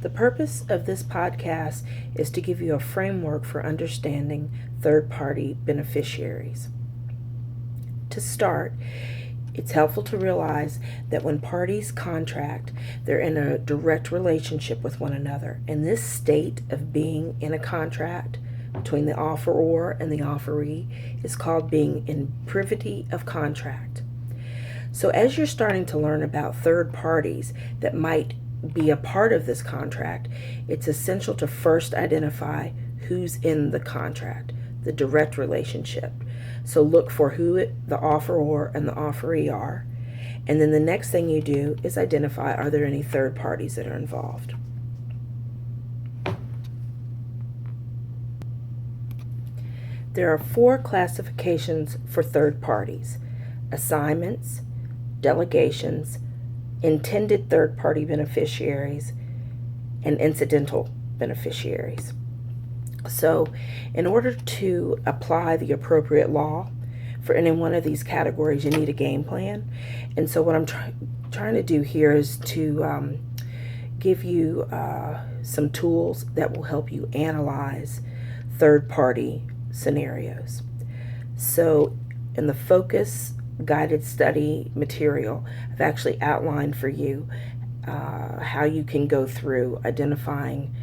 The purpose of this podcast is to give you a framework for understanding third-party beneficiaries. To start, it's helpful to realize that when parties contract, they're in a direct relationship with one another. And this state of being in a contract between the offeror and the offeree is called being in privity of contract. So as you're starting to learn about third parties that might be a part of this contract, it's essential to first identify who's in the contract, the direct relationship. So look for who the offeror and the offeree are. And then the next thing you do is identify, are there any third parties that are involved? There are 4 classifications for third parties: assignments, delegations, intended third-party beneficiaries, and incidental beneficiaries. So in order to apply the appropriate law for any one of these categories, you need a game plan. And so what I'm trying to do here is to give you some tools that will help you analyze third-party scenarios. So in the focus guided study material, I've actually outlined for you how you can go through identifying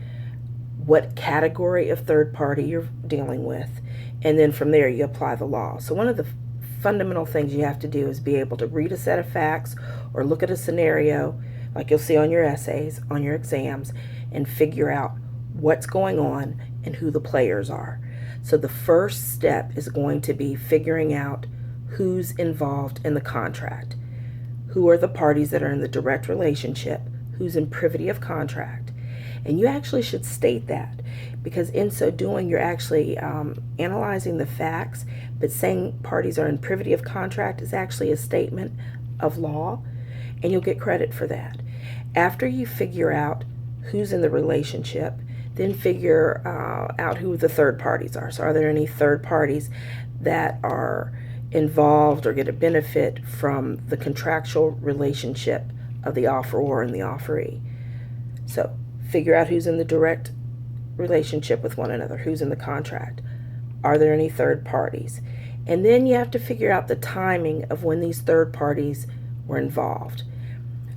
what category of third party you're dealing with, and then from there you apply the law. So one of the fundamental things you have to do is be able to read a set of facts or look at a scenario like you'll see on your essays, on your exams, and figure out what's going on and who the players are. So the first step is going to be figuring out who's involved in the contract, who are the parties that are in the direct relationship, who's in privity of contract. And you actually should state that, because in so doing, you're actually analyzing the facts, but saying parties are in privity of contract is actually a statement of law, and you'll get credit for that. After you figure out who's in the relationship, then figure out who the third parties are. So are there any third parties that are involved or get a benefit from the contractual relationship of the offeror and the offeree? So figure out who's in the direct relationship with one another, who's in the contract. Are there any third parties? And then you have to figure out the timing of when these third parties were involved.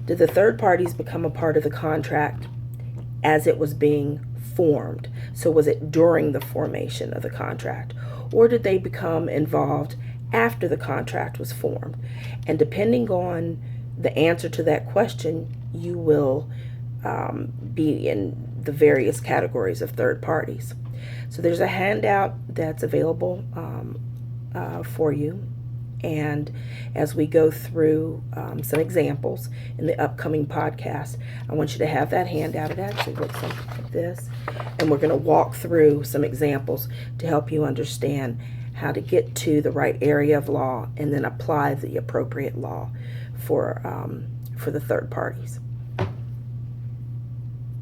Did the third parties become a part of the contract as it was being formed? So was it during the formation of the contract? Or did they become involved after the contract was formed? And depending on the answer to that question, you will be in the various categories of third parties. So there's a handout that's available for you. And as we go through some examples in the upcoming podcast, I want you to have that handout. It actually looks something like this. And we're going to walk through some examples to help you understand how to get to the right area of law and then apply the appropriate law for the third parties.